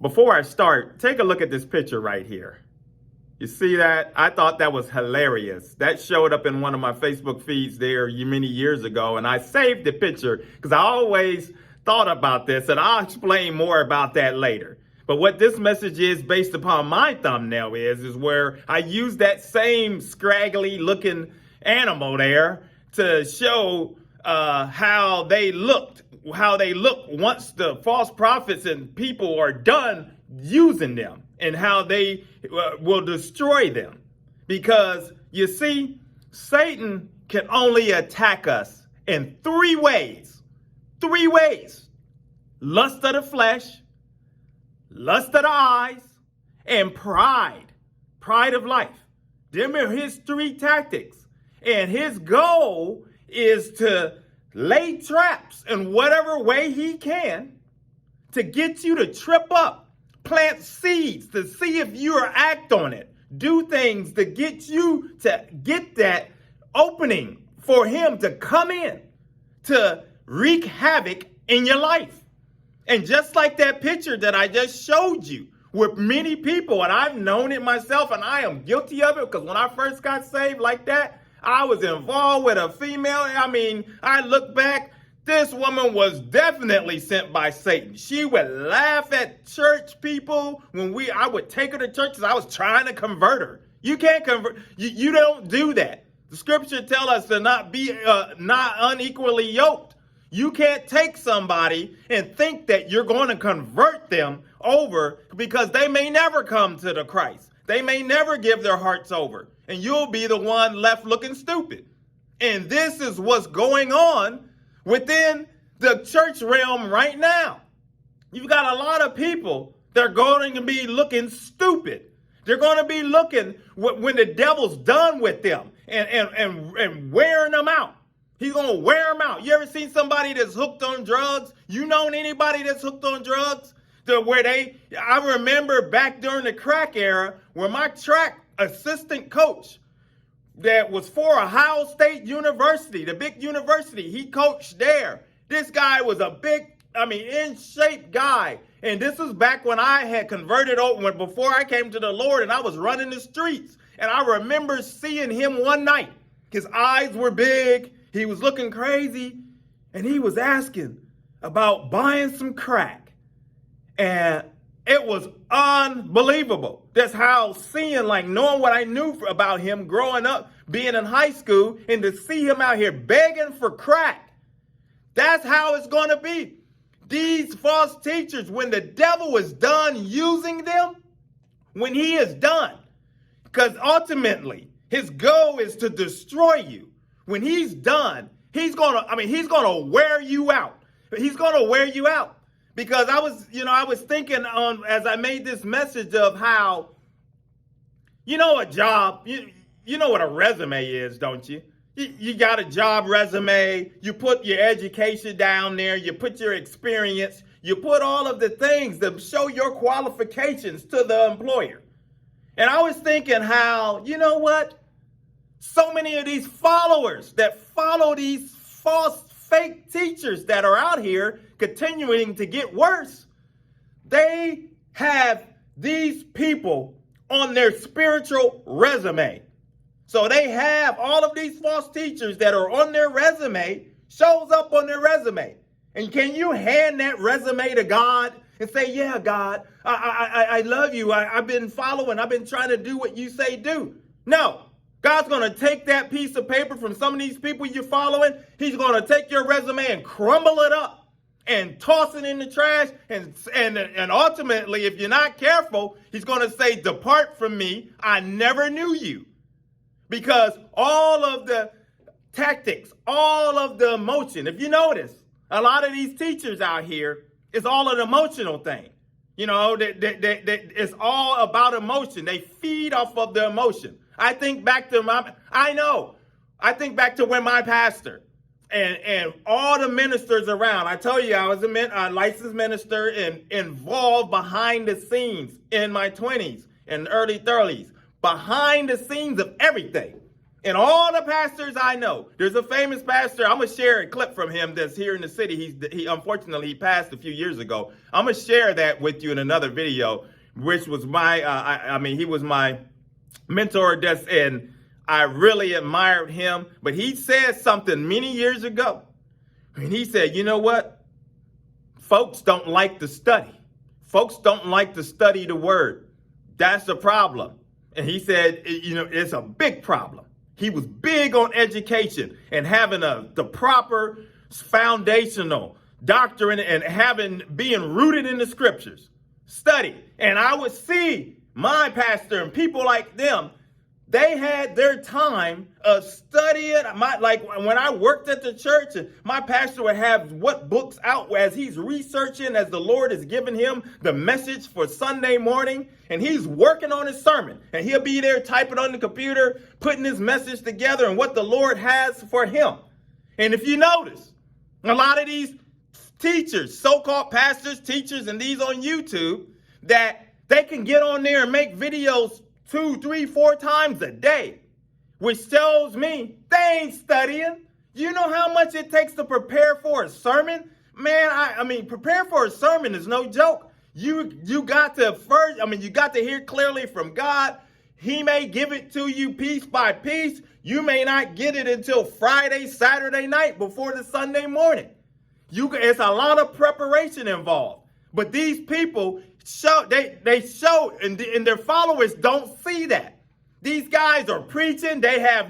Before I start, take a look at this picture right here. You see that? I thought that was hilarious. That showed up in one of my Facebook feeds there many years ago, and I saved the picture because I always thought about this, and I'll explain more about that later. But what this message is based upon my thumbnail is where I use that same scraggly looking animal there to show how they look once the false prophets and people are done using them, and how they will destroy them. Because you see, Satan can only attack us in three ways. Lust of the flesh, lust of the eyes, and pride of life. Them are his three tactics. And his goal is to lay traps in whatever way he can to get you to trip up, plant seeds to see if you act on it, do things to get you to get that opening for him to come in to wreak havoc in your life. And just like that picture that I just showed you with many people, and I've known it myself, and I am guilty of it, because when I first got saved like that, I was involved with a female. I mean, I look back, this woman was definitely sent by Satan. She would laugh at church people when I would take her to church because I was trying to convert her. You can't convert. You don't do that. The scripture tells us to not be not unequally yoked. You can't take somebody and think that you're going to convert them over, because they may never come to the Christ. They may never give their hearts over, and you'll be the one left looking stupid. And this is what's going on within the church realm right now. You've got a lot of people that are going to be looking stupid. They're going to be looking when the devil's done with them and wearing them out. He's going to wear them out. You ever seen somebody that's hooked on drugs? You known anybody that's hooked on drugs? I remember back during the crack era where my track assistant coach that was for Ohio State University, the big university, he coached there. This guy was a in shape guy. And this was back when I had converted over, before I came to the Lord, and I was running the streets. And I remember seeing him one night. His eyes were big. He was looking crazy. And he was asking about buying some crack. And it was unbelievable. That's how knowing what I knew about him growing up, being in high school, and to see him out here begging for crack. That's how it's going to be. These false teachers, when the devil is done using them, when he is done, because ultimately his goal is to destroy you. When he's done, he's going to wear you out. He's going to wear you out. Because I was thinking as I made this message of how, a job, you know what a resume is, don't you? You got a job resume, you put your education down there, you put your experience, you put all of the things that show your qualifications to the employer. And I was thinking how, so many of these followers that follow these false fake teachers that are out here continuing to get worse, they have these people on their spiritual resume. So they have all of these false teachers that are on their resume, shows up on their resume. And can you hand that resume to God and say, yeah, God, I love you. I've been following. I've been trying to do what you say do. No. God's going to take that piece of paper from some of these people you're following. He's going to take your resume and crumble it up and toss it in the trash. And ultimately, if you're not careful, he's going to say, depart from me. I never knew you. Because all of the tactics, all of the emotion, if you notice, a lot of these teachers out here, it's all an emotional thing. It's all about emotion. They feed off of the emotion. I think back to when my pastor and all the ministers around, I tell you, I was a licensed minister and involved behind the scenes in my 20s and early 30s, behind the scenes of everything. And all the pastors I know, there's a famous pastor. I'm going to share a clip from him that's here in the city. He unfortunately, he passed a few years ago. I'm going to share that with you in another video, which was he was my mentor, and I really admired him. But he said something many years ago. And he said, you know what? Folks don't like to study. Folks don't like to study the word. That's the problem. And he said, it's a big problem. He was big on education and having the proper foundational doctrine and being rooted in the scriptures. Study. And I would see my pastor and people like them, they had their time of studying. Like when I worked at the church, and my pastor would have what books out as he's researching, as the Lord is giving him the message for Sunday morning, and he's working on his sermon, and he'll be there typing on the computer, putting his message together and what the Lord has for him. And if you notice, a lot of these teachers, so-called pastors, teachers, and these on YouTube, that they can get on there and make videos 2, 3, 4 times a day, which tells me they ain't studying. You know how much it takes to prepare for a sermon? Man, I mean, prepare for a sermon is no joke. You got to first, you got to hear clearly from God. He may give it to you piece by piece. You may not get it until Friday, Saturday night before the Sunday morning. It's a lot of preparation involved. But these people they show, and their followers don't see that. These guys are preaching. They have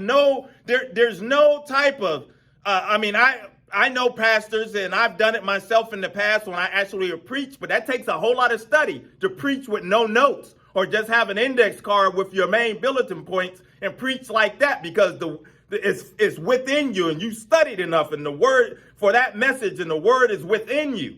there's no type of, I know pastors, and I've done it myself in the past when I actually preach, but that takes a whole lot of study to preach with no notes or just have an index card with your main bulletin points and preach like that, because it's within you and you studied enough, and the word for that message and the word is within you.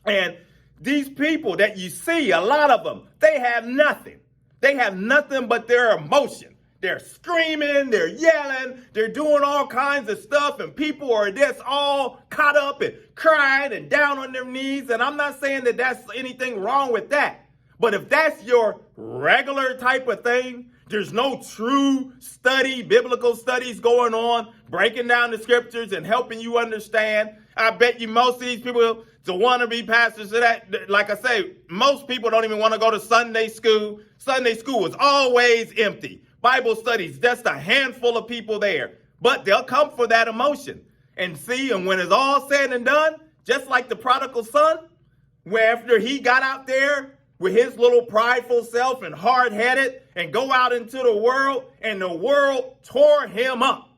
And these people that you see, a lot of them, they have nothing. They have nothing but their emotion. They're screaming, they're yelling, they're doing all kinds of stuff, and people are just all caught up and crying and down on their knees. And I'm not saying that that's anything wrong with that. But if that's your regular type of thing, there's no true study, biblical studies going on, breaking down the scriptures and helping you understand. I bet you most of these people to want to be pastors, that, like I say, most people don't even want to go to Sunday school. Sunday school is always empty. Bible studies, just a handful of people there. But they'll come for that emotion. And see, and when it's all said and done, just like the prodigal son, where after he got out there with his little prideful self and hard-headed and go out into the world, and the world tore him up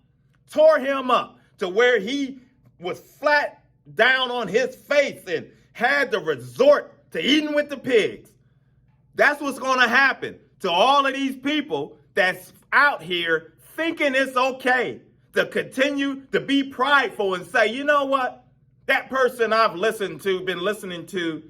to where he was flat down on his face and had to resort to eating with the pigs. That's what's going to happen to all of these people that's out here thinking it's okay to continue to be prideful and say, you know what? That person I've been listening to,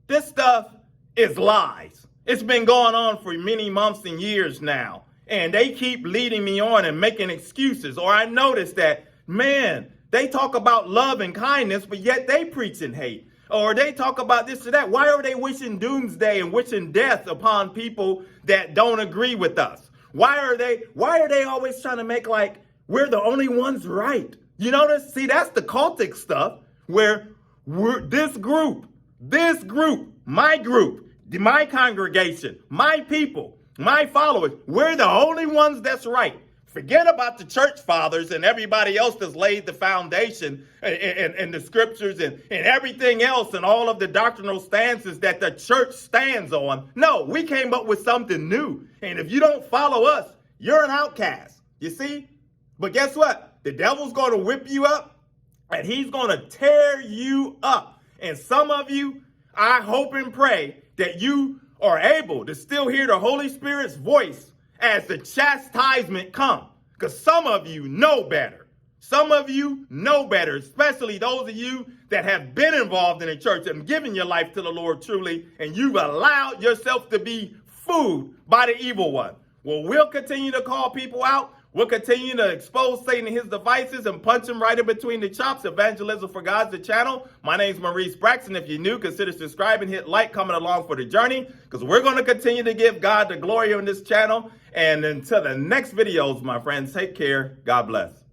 this stuff is lies. It's been going on for many months and years now. And they keep leading me on and making excuses. Or I noticed that, man, they talk about love and kindness, but yet they preach in hate. Or they talk about this or that. Why are they wishing doomsday and wishing death upon people that don't agree with us? Why are they always trying to make like we're the only ones right? You notice? See, that's the cultic stuff where this group, my congregation, my people, my followers, we're the only ones that's right. Forget about the church fathers and everybody else that's laid the foundation and the scriptures and everything else and all of the doctrinal stances that the church stands on. No, we came up with something new. And if you don't follow us, you're an outcast. You see? But guess what? The devil's going to whip you up and he's going to tear you up. And some of you, I hope and pray that you are able to still hear the Holy Spirit's voice as the chastisement comes. Because some of you know better. Some of you know better, especially those of you that have been involved in the church and given your life to the Lord truly, and you've allowed yourself to be fooled by the evil one. Well, we'll continue to call people out. We'll continue to expose Satan and his devices and punch him right in between the chops. Evangelism for God's the channel. My name's Maurice Braxton. If you're new, consider subscribing, hit like, coming along for the journey, because we're going to continue to give God the glory on this channel. And until the next videos, my friends, take care. God bless.